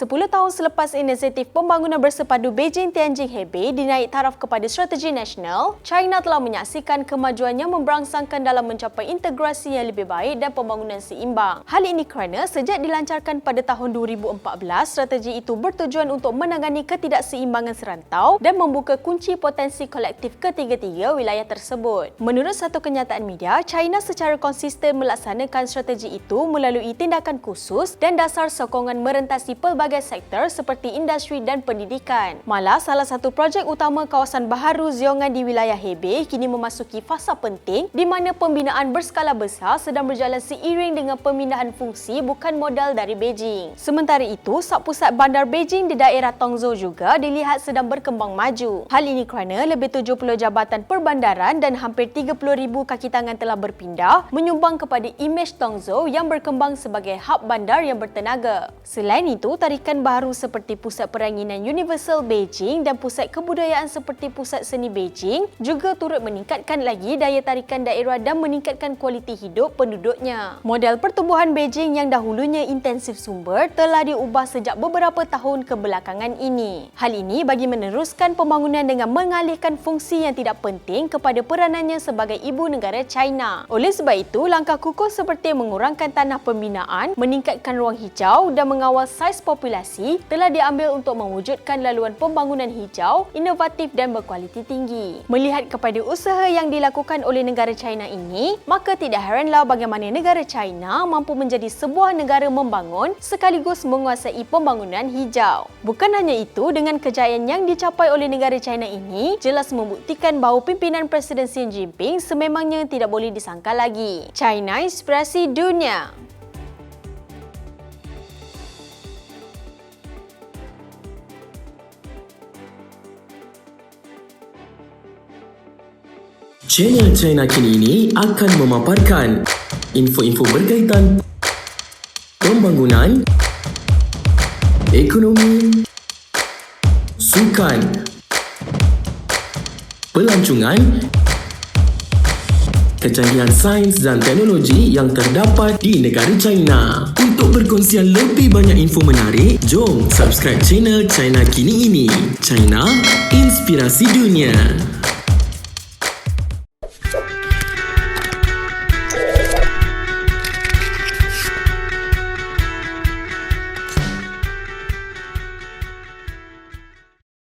10 tahun selepas inisiatif pembangunan bersepadu Beijing-Tianjin-Hebei dinaik taraf kepada strategi nasional, China telah menyaksikan kemajuannya memberangsangkan dalam mencapai integrasi yang lebih baik dan pembangunan seimbang. Hal ini kerana sejak dilancarkan pada tahun 2014, strategi itu bertujuan untuk menangani ketidakseimbangan serantau dan membuka kunci potensi kolektif ketiga-tiga wilayah tersebut. Menurut satu kenyataan media, China secara konsisten melaksanakan strategi itu melalui tindakan khusus dan dasar sokongan merentasi pelbagai sektor seperti industri dan pendidikan. Malah, salah satu projek utama kawasan baharu Zhong'an di wilayah Hebei kini memasuki fasa penting di mana pembinaan berskala besar sedang berjalan seiring dengan pemindahan fungsi bukan modal dari Beijing. Sementara itu, pusat bandar Beijing di daerah Tongzhou juga dilihat sedang berkembang maju. Hal ini kerana lebih 70 jabatan perbandaran dan hampir 30,000 kaki tangan telah berpindah, menyumbang kepada imej Tongzhou yang berkembang sebagai hub bandar yang bertenaga. Selain itu, tarikan baharu seperti Pusat Peranginan Universal Beijing dan Pusat Kebudayaan seperti Pusat Seni Beijing juga turut meningkatkan lagi daya tarikan daerah dan meningkatkan kualiti hidup penduduknya. Model pertumbuhan Beijing yang dahulunya intensif sumber telah diubah sejak beberapa tahun kebelakangan ini. Hal ini bagi meneruskan pembangunan dengan mengalihkan fungsi yang tidak penting kepada peranannya sebagai ibu negara China. Oleh sebab itu, langkah kukuh seperti mengurangkan tanah pembinaan, meningkatkan ruang hijau dan mengawal saiz populasi telah diambil untuk mewujudkan laluan pembangunan hijau, inovatif dan berkualiti tinggi. Melihat kepada usaha yang dilakukan oleh negara China ini, maka tidak heranlah bagaimana negara China mampu menjadi sebuah negara membangun sekaligus menguasai pembangunan hijau. Bukan hanya itu, dengan kejayaan yang dicapai oleh negara China ini jelas membuktikan bahawa pimpinan Presiden Xi Jinping sememangnya tidak boleh disangkal lagi. China inspirasi dunia. Channel China Kini ini akan memaparkan info-info berkaitan pembangunan, ekonomi, sukan, pelancongan, kecanggihan sains dan teknologi yang terdapat di negara China. Untuk perkongsian lebih banyak info menarik, jom subscribe channel China Kini ini. China, inspirasi dunia.